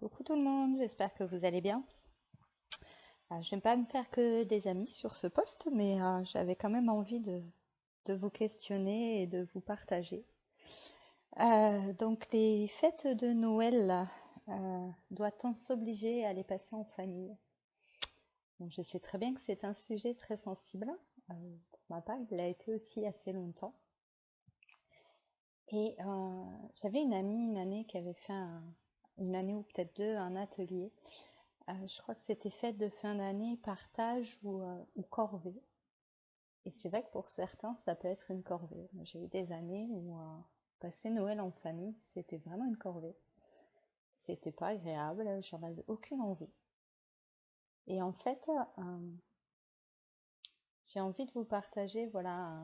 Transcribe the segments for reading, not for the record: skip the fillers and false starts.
Coucou tout le monde, j'espère que vous allez bien. Je ne vais pas me faire que des amis sur ce post, mais j'avais quand même envie de vous questionner et de vous partager. Donc les fêtes de Noël, là, doit-on s'obliger à les passer en famille? Donc, je sais très bien que c'est un sujet très sensible. Pour ma part, il l'a été aussi assez longtemps. Et j'avais une amie une année qui avait fait une année ou peut-être deux, un atelier. Je crois que c'était fête de fin d'année, partage ou corvée. Et c'est vrai que pour certains, ça peut être une corvée. Moi, j'ai eu des années où passer Noël en famille, c'était vraiment une corvée. C'était pas agréable, j'en avais aucune envie. Et en fait, j'ai envie de vous partager, voilà,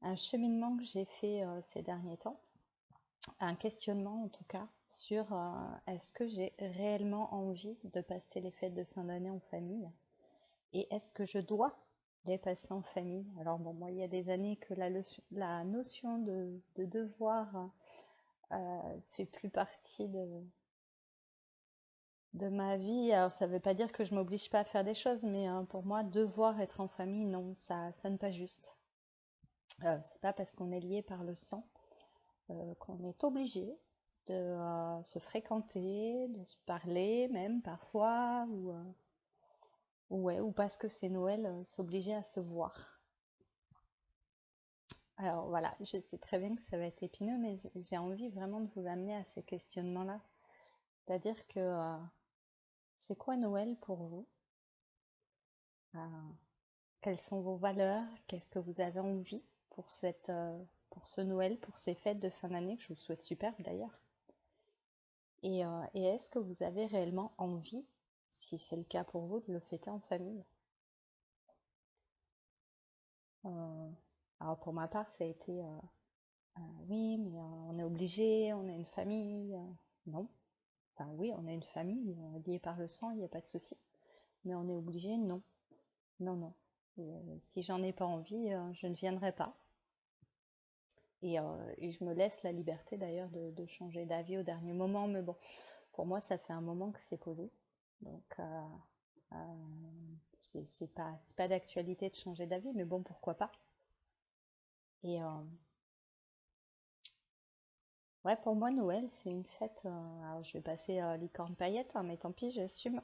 un cheminement que j'ai fait ces derniers temps, un questionnement en tout cas, sur est-ce que j'ai réellement envie de passer les fêtes de fin d'année en famille? Et est-ce que je dois les passer en famille? Alors bon, moi, il y a des années que la notion de devoir fait plus partie de ma vie. Alors ça ne veut pas dire que je m'oblige pas à faire des choses, mais pour moi, devoir être en famille, non, ça sonne pas juste. C'est pas parce qu'on est lié par le sang qu'on est obligé de se fréquenter, de se parler même parfois, ouais, ou parce que c'est Noël, s'obliger à se voir. Alors voilà, je sais très bien que ça va être épineux, mais j'ai envie vraiment de vous amener à ces questionnements-là. C'est-à-dire que c'est quoi Noël pour vous? Euh, Quelles sont vos valeurs? Qu'est-ce que vous avez envie pour pour ce Noël, pour ces fêtes de fin d'année que je vous souhaite superbes d'ailleurs? Et est-ce que vous avez réellement envie, si c'est le cas pour vous, de le fêter en famille? Euh, alors pour ma part, ça a été oui, mais on est obligé, on a une famille. Non. Enfin, oui, on a une famille liée par le sang, il n'y a pas de souci. Mais on est obligé, non. Non, non. Si j'en ai pas envie, je ne viendrai pas. Et je me laisse la liberté d'ailleurs de changer d'avis au dernier moment. Mais bon, pour moi, ça fait un moment que c'est posé. Donc, euh, c'est pas d'actualité de changer d'avis, mais bon, pourquoi pas. Et ouais, pour moi, Noël, c'est une fête. Alors, je vais passer licorne paillette, hein, mais tant pis, j'assume.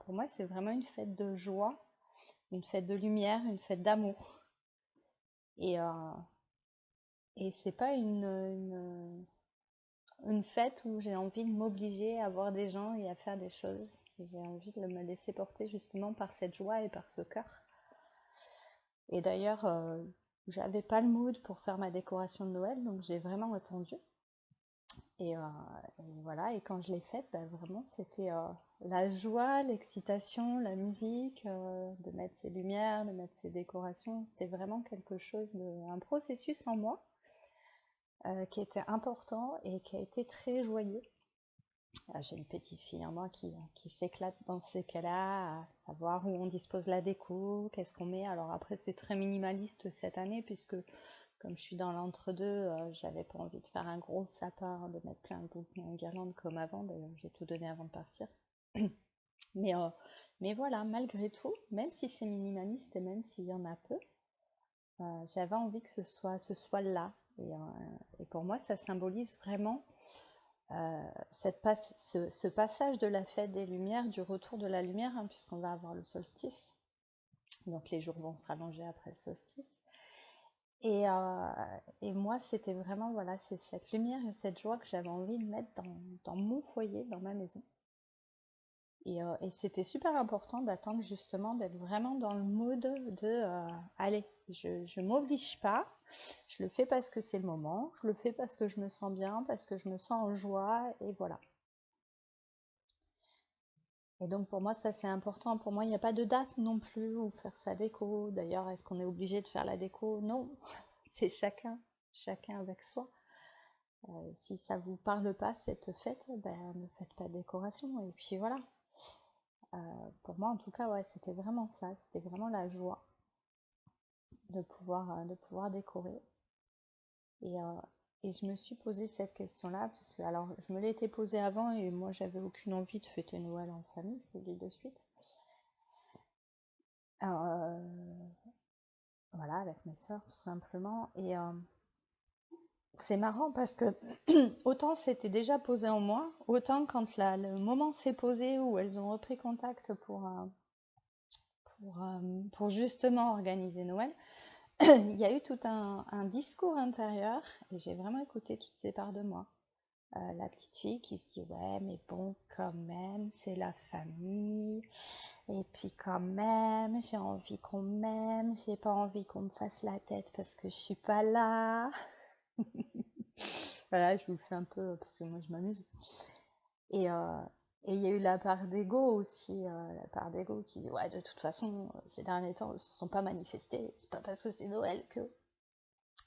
Pour moi, c'est vraiment une fête de joie, une fête de lumière, une fête d'amour. Et, euh, et c'est pas une fête où j'ai envie de m'obliger à voir des gens et à faire des choses. J'ai envie de me laisser porter justement par cette joie et par ce cœur. Et d'ailleurs, j'avais pas le mood pour faire ma décoration de Noël, donc j'ai vraiment attendu. Et, euh, et voilà, et quand je l'ai faite, bah, vraiment, c'était la joie, l'excitation, la musique, de mettre ces lumières, de mettre ces décorations. C'était vraiment quelque chose un processus en moi qui était important et qui a été très joyeux. J'ai une petite fille en moi qui s'éclate dans ces cas-là, à savoir où on dispose la déco, qu'est-ce qu'on met. Alors après, c'est très minimaliste cette année, puisque comme je suis dans l'entre-deux, j'avais pas envie de faire un gros sapin, de mettre plein de bouquets en guirlande comme avant. D'ailleurs, j'ai tout donné avant de partir. Mais, euh, mais voilà, malgré tout, même si c'est minimaliste et même s'il y en a peu, j'avais envie que ce soit là. Et pour moi, ça symbolise vraiment ce passage de la fête des Lumières, du retour de la lumière, hein, puisqu'on va avoir le solstice. Donc les jours vont se rallonger après le solstice. Et, euh, et moi, c'était vraiment, voilà, c'est cette lumière et cette joie que j'avais envie de mettre dans mon foyer, dans ma maison. Et c'était super important d'attendre justement d'être vraiment dans le mood allez, je m'oblige pas, je le fais parce que c'est le moment, je le fais parce que je me sens bien, parce que je me sens en joie, et voilà. Et donc pour moi, ça c'est important. Pour moi, il n'y a pas de date non plus où faire sa déco. D'ailleurs, est-ce qu'on est obligé de faire la déco? Non, c'est chacun avec soi. Si ça vous parle pas cette fête, ben ne faites pas de décoration. Et puis voilà. Pour moi, en tout cas, ouais, c'était vraiment ça. C'était vraiment la joie de pouvoir décorer. Et, euh, et je me suis posé cette question-là, parce que alors je me l'étais posée avant et moi j'avais aucune envie de fêter Noël en famille, je vous le dis de suite. Alors, voilà, avec mes sœurs tout simplement. Et c'est marrant parce que autant c'était déjà posé en moi, autant quand le moment s'est posé où elles ont repris contact pour justement organiser Noël, il y a eu tout un discours intérieur et j'ai vraiment écouté toutes ces parts de moi. La petite fille qui se dit ouais mais bon quand même c'est la famille et puis quand même j'ai envie qu'on m'aime, j'ai pas envie qu'on me fasse la tête parce que je suis pas là. Voilà, je vous le fais un peu parce que moi je m'amuse. Et il y a eu la part d'ego aussi, la part d'ego qui dit ouais de toute façon ces derniers temps ils se sont pas manifestés, c'est pas parce que c'est Noël que.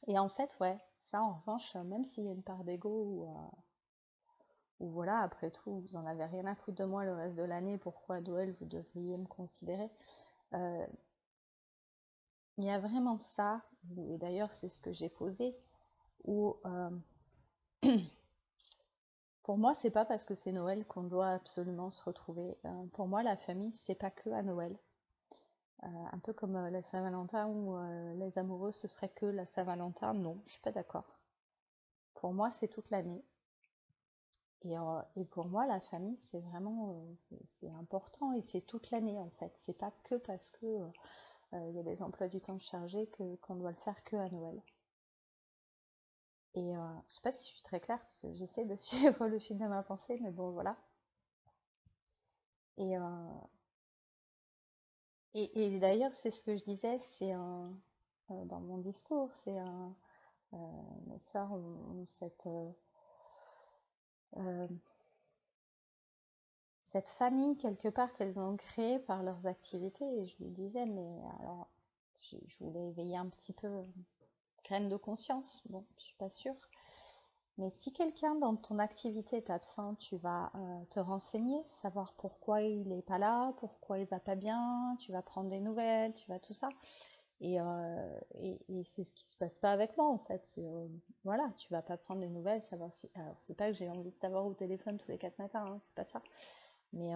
Et en fait ouais, ça en revanche, même s'il y a une part d'ego ou voilà, après tout, vous en avez rien à foutre de moi le reste de l'année, pourquoi Noël vous devriez me considérer. Euh, il y a vraiment ça, et d'ailleurs c'est ce que j'ai posé, où pour moi c'est pas parce que c'est Noël qu'on doit absolument se retrouver. Pour moi la famille c'est pas que à Noël. Un peu comme la Saint-Valentin où les amoureux ce serait que la Saint-Valentin, non, je suis pas d'accord. Pour moi c'est toute l'année. Et pour moi, la famille, c'est vraiment c'est important et c'est toute l'année en fait. C'est pas que parce que il y a des emplois du temps chargés qu'on doit le faire que à Noël. Et je sais pas si je suis très claire parce que j'essaie de suivre le fil de ma pensée, mais bon voilà. Et, et d'ailleurs, c'est ce que je disais, c'est dans mon discours, c'est mes sœurs ont cette famille quelque part qu'elles ont créée par leurs activités. Et je lui disais, mais alors, je voulais éveiller un petit peu graine de conscience. Bon, je suis pas sûre. Mais si quelqu'un dans ton activité est absent, tu vas te renseigner, savoir pourquoi il n'est pas là, pourquoi il va pas bien, tu vas prendre des nouvelles, tu vas tout ça. Et c'est ce qui se passe pas avec moi en fait. Voilà, tu vas pas prendre des nouvelles, savoir si. Alors c'est pas que j'ai envie de t'avoir au téléphone tous les 4 matins, hein, c'est pas ça. Mais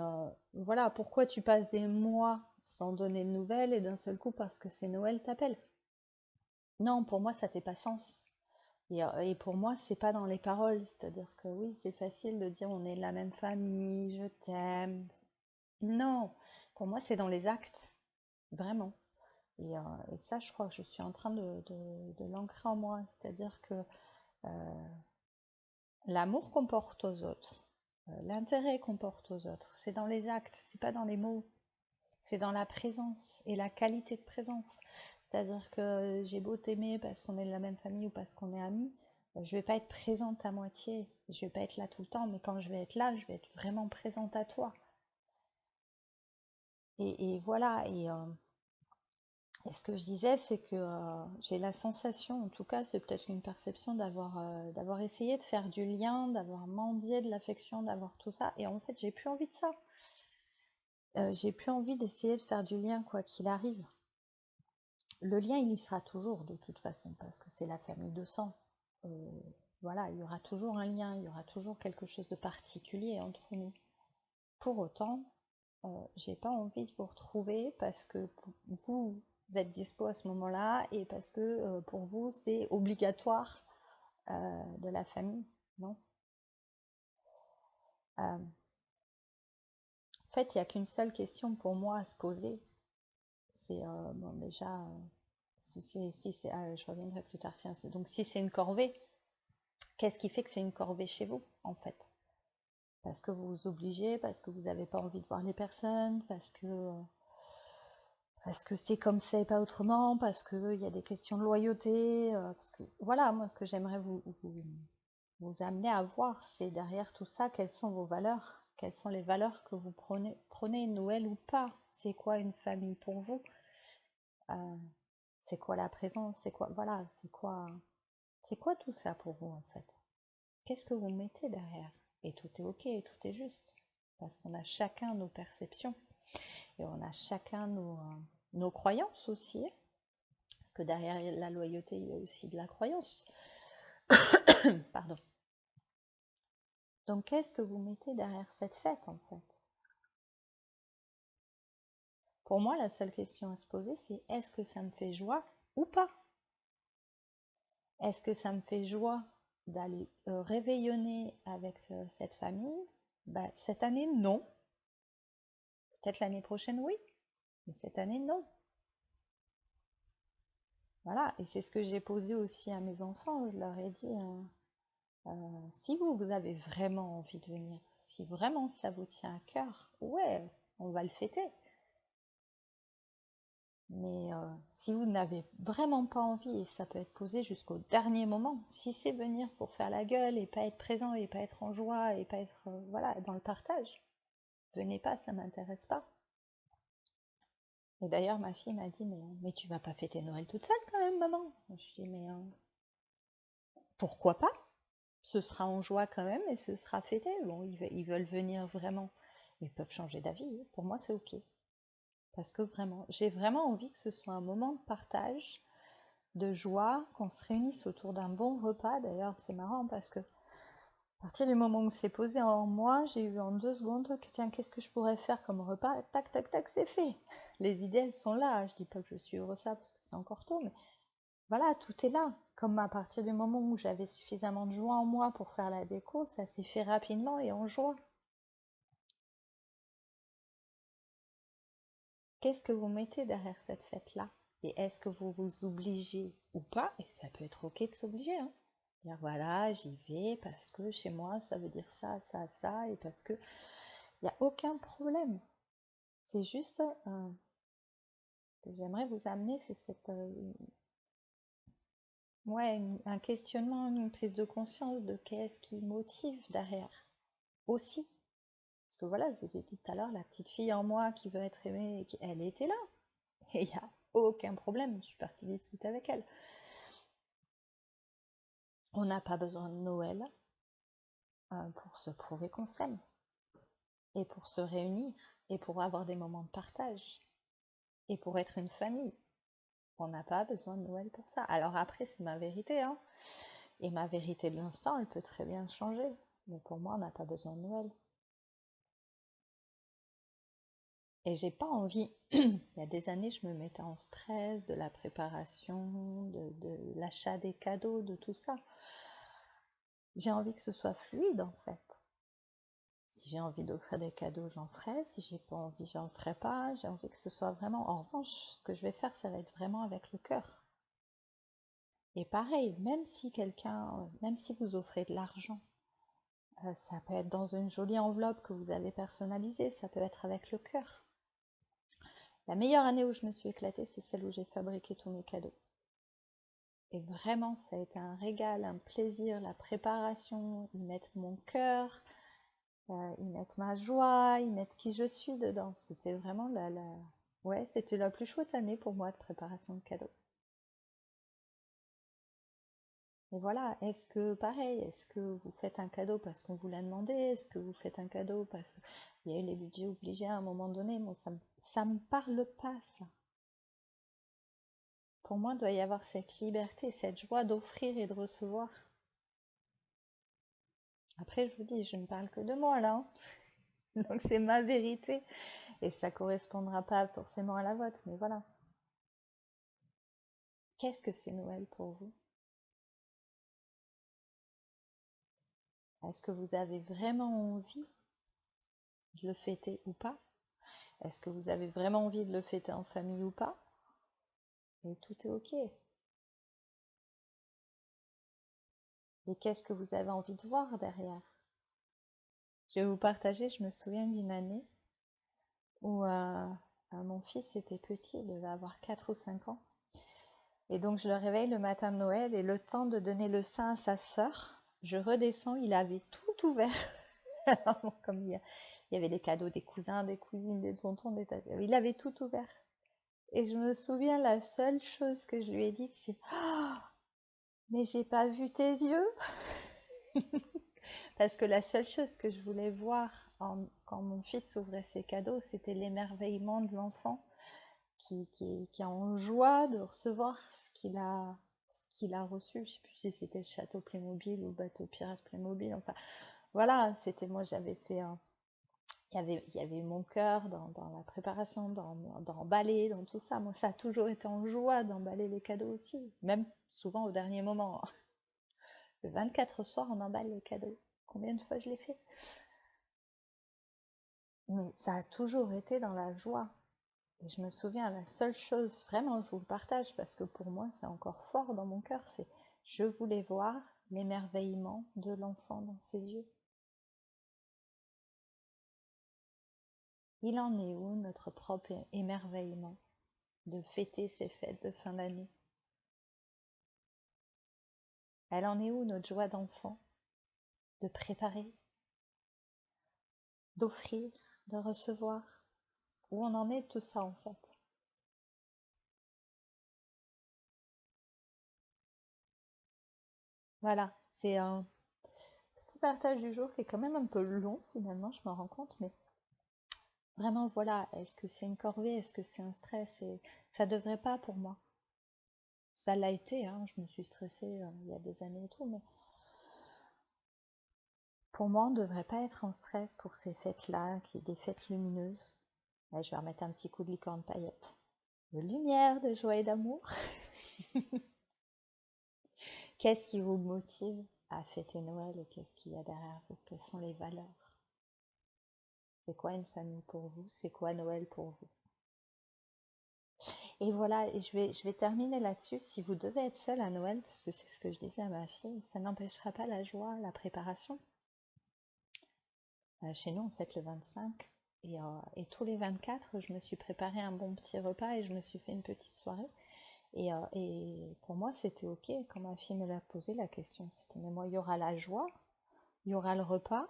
voilà, pourquoi tu passes des mois sans donner de nouvelles et d'un seul coup parce que c'est Noël t'appelles? Non, pour moi ça fait pas sens. Et pour moi, c'est pas dans les paroles. C'est-à-dire que oui, c'est facile de dire on est de la même famille, je t'aime. Non, pour moi, c'est dans les actes, vraiment. Et ça, je crois que je suis en train de l'ancrer en moi. C'est-à-dire que euh, l'amour qu'on porte aux autres, l'intérêt qu'on porte aux autres, c'est dans les actes, c'est pas dans les mots. C'est dans la présence et la qualité de présence. C'est-à-dire que j'ai beau t'aimer parce qu'on est de la même famille ou parce qu'on est amis, je vais pas être présente à moitié. Je vais pas être là tout le temps, mais quand je vais être là, je vais être vraiment présente à toi. Et voilà. Et ce que je disais, c'est que j'ai la sensation, en tout cas, c'est peut-être une perception d'avoir essayé de faire du lien, d'avoir mendié de l'affection, d'avoir tout ça. Et en fait, j'ai plus envie de ça. J'ai plus envie d'essayer de faire du lien quoi qu'il arrive. Le lien, il y sera toujours de toute façon, parce que c'est la famille de sang. Euh, voilà, il y aura toujours un lien, il y aura toujours quelque chose de particulier entre nous. Pour autant, j'ai pas envie de vous retrouver parce que vous êtes dispo à ce moment-là et parce que pour vous c'est obligatoire de la famille, non? En fait, il n'y a qu'une seule question pour moi à se poser. C'est bon déjà, je reviendrai plus tard. Tiens, donc si c'est une corvée, qu'est-ce qui fait que c'est une corvée chez vous, en fait? Parce que vous vous obligez, parce que vous n'avez pas envie de voir les personnes, parce que c'est comme ça et pas autrement, parce qu'il y a des questions de loyauté. Parce que, voilà, moi, ce que j'aimerais vous amener à voir, c'est derrière tout ça, quelles sont vos valeurs? Quelles sont les valeurs que vous prenez Noël ou pas? C'est quoi une famille pour vous? Euh, c'est quoi la présence? C'est quoi, voilà, c'est quoi tout ça pour vous, en fait? Qu'est-ce que vous mettez derrière? Et tout est ok, et tout est juste. Parce qu'on a chacun nos perceptions et on a chacun nos croyances aussi. Parce que derrière la loyauté, il y a aussi de la croyance. Pardon. Donc, qu'est-ce que vous mettez derrière cette fête, en fait? Pour moi, la seule question à se poser, c'est est-ce que ça me fait joie ou pas? Est-ce que ça me fait joie d'aller réveillonner avec cette famille? Bah, cette année, non. Peut-être l'année prochaine, oui. Mais cette année, non. Voilà, et c'est ce que j'ai posé aussi à mes enfants. Je leur ai dit, si vous avez vraiment envie de venir, si vraiment ça vous tient à cœur, ouais, on va le fêter. Mais si vous n'avez vraiment pas envie, et ça peut être posé jusqu'au dernier moment, si c'est venir pour faire la gueule et pas être présent et pas être en joie et pas être voilà, dans le partage, venez pas, ça m'intéresse pas. Et d'ailleurs, ma fille m'a dit, mais tu vas pas fêter Noël toute seule quand même, maman. Je dis, mais pourquoi pas? Ce sera en joie quand même et ce sera fêté. Bon, ils veulent venir vraiment. Ils peuvent changer d'avis. Pour moi, c'est ok. Parce que vraiment, j'ai vraiment envie que ce soit un moment de partage, de joie, qu'on se réunisse autour d'un bon repas. D'ailleurs, c'est marrant parce que à partir du moment où c'est posé en moi, j'ai eu en 2 secondes, tiens, qu'est-ce que je pourrais faire comme repas? Tac, tac, tac, c'est fait. Les idées, elles sont là. Je dis pas que je suis heureuse ça parce que c'est encore tôt, mais voilà, tout est là. Comme à partir du moment où j'avais suffisamment de joie en moi pour faire la déco, ça s'est fait rapidement et en joie. Qu'est-ce que vous mettez derrière cette fête-là? Et est-ce que vous vous obligez ou pas? Et ça peut être ok de s'obliger, hein. Dire voilà, j'y vais parce que chez moi ça veut dire ça, ça, ça, et parce que il n'y a aucun problème. C'est juste que j'aimerais vous amener, c'est cette ouais, un questionnement, une prise de conscience de qu'est-ce qui motive derrière aussi. Parce que voilà, je vous ai dit tout à l'heure, la petite fille en moi qui veut être aimée, elle était là. Et il n'y a aucun problème, je suis partie discuter avec elle. On n'a pas besoin de Noël pour se prouver qu'on s'aime, et pour se réunir, et pour avoir des moments de partage, et pour être une famille. On n'a pas besoin de Noël pour ça. Alors après, c'est ma vérité, hein. Et ma vérité de l'instant, elle peut très bien changer. Mais pour moi, on n'a pas besoin de Noël. Et j'ai pas envie, il y a des années, je me mettais en stress de la préparation, de l'achat des cadeaux, de tout ça. J'ai envie que ce soit fluide en fait. Si j'ai envie d'offrir des cadeaux, j'en ferai. Si j'ai pas envie, j'en ferai pas. J'ai envie que ce soit vraiment. En revanche, ce que je vais faire, ça va être vraiment avec le cœur. Et pareil, même si vous offrez de l'argent, ça peut être dans une jolie enveloppe que vous avez personnalisée, ça peut être avec le cœur. La meilleure année où je me suis éclatée, c'est celle où j'ai fabriqué tous mes cadeaux. Et vraiment, ça a été un régal, un plaisir, la préparation. Ils mettent mon cœur, ils mettent ma joie, ils mettent qui je suis dedans. C'était vraiment ouais, c'était la plus chouette année pour moi de préparation de cadeaux. Et voilà, est-ce que pareil, est-ce que vous faites un cadeau parce qu'on vous l'a demandé? Est-ce que vous faites un cadeau parce qu'il y a eu les budgets obligés à un moment donné? Bon, ça me parle pas, ça. Pour moi, il doit y avoir cette liberté, cette joie d'offrir et de recevoir. Après, je vous dis, je ne parle que de moi là, hein. Donc c'est ma vérité et ça correspondra pas forcément à la vôtre, mais voilà. Qu'est-ce que c'est Noël pour vous? Est-ce que vous avez vraiment envie de le fêter ou pas? Est-ce que vous avez vraiment envie de le fêter en famille ou pas? Et tout est ok. Et qu'est-ce que vous avez envie de voir derrière? Je vais vous partager, je me souviens d'une année où mon fils était petit, il devait avoir 4 ou 5 ans. Et donc je le réveille le matin de Noël et le temps de donner le sein à sa sœur, je redescends, il avait tout ouvert. Alors, comme il y avait les cadeaux des cousins, des cousines, des tontons, il avait tout ouvert. Et je me souviens, la seule chose que je lui ai dite, c'est «Oh, mais j'ai pas vu tes yeux!» Parce que la seule chose que je voulais voir quand mon fils ouvrait ses cadeaux, c'était l'émerveillement de l'enfant qui est en joie de recevoir qui l'a reçu. Je sais plus si c'était le château Playmobil ou le bateau pirate Playmobil. Enfin, voilà, c'était moi, j'avais fait un. Il y avait eu mon cœur dans la préparation, dans emballer, dans tout ça. Moi, ça a toujours été en joie d'emballer les cadeaux aussi, même souvent au dernier moment. Le 24 soir, on emballe les cadeaux. Combien de fois je l'ai fait? Mais ça a toujours été dans la joie. Et je me souviens, la seule chose, vraiment, je vous le partage parce que pour moi, c'est encore fort dans mon cœur, c'est je voulais voir l'émerveillement de l'enfant dans ses yeux. Il en est où notre propre émerveillement de fêter ces fêtes de fin d'année? Elle en est où notre joie d'enfant de préparer, d'offrir, de recevoir? Où on en est de tout ça en fait? Voilà, c'est un petit partage du jour qui est quand même un peu long finalement, je m'en rends compte, mais vraiment voilà, est-ce que c'est une corvée, est-ce que c'est un stress? Et ça devrait pas pour moi. Ça l'a été, hein, je me suis stressée il y a des années et tout, mais pour moi on ne devrait pas être en stress pour ces fêtes-là, qui des fêtes lumineuses. Là, je vais remettre un petit coup de licorne paillette. De lumière, de joie et d'amour. Qu'est-ce qui vous motive à fêter Noël et qu'est-ce qu'il y a derrière vous? Quelles sont les valeurs? C'est quoi une famille pour vous? C'est quoi Noël pour vous? Et voilà, et je vais terminer là-dessus. Si vous devez être seul à Noël, parce que c'est ce que je disais à ma fille, ça n'empêchera pas la joie, la préparation. Chez nous, on fête le 25. Et tous les 24, je me suis préparé un bon petit repas et je me suis fait une petite soirée. Et pour moi, c'était OK. Quand ma fille me l'a posé la question, c'était mais moi, il y aura la joie, il y aura le repas,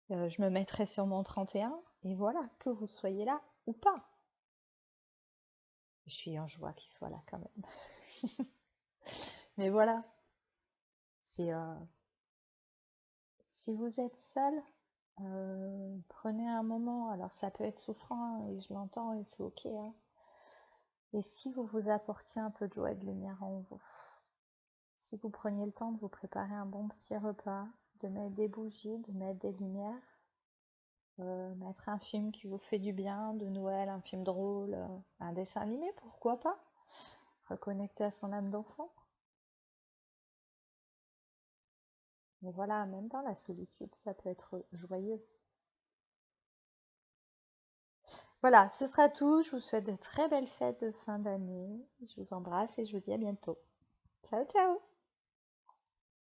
je me mettrai sur mon 31, et voilà, que vous soyez là ou pas. Je suis en joie qu'il soit là quand même. Mais voilà, c'est si vous êtes seul, prenez un moment. Alors ça peut être souffrant hein, et je l'entends et c'est OK. Hein. Et si vous vous apportiez un peu de joie et de lumière en vous, si vous preniez le temps de vous préparer un bon petit repas, de mettre des bougies, de mettre des lumières, mettre un film qui vous fait du bien, de Noël, un film drôle, un dessin animé, pourquoi pas? Reconnecter à son âme d'enfant. Mais voilà, même dans la solitude, ça peut être joyeux. Voilà, ce sera tout. Je vous souhaite de très belles fêtes de fin d'année. Je vous embrasse et je vous dis à bientôt. Ciao, ciao!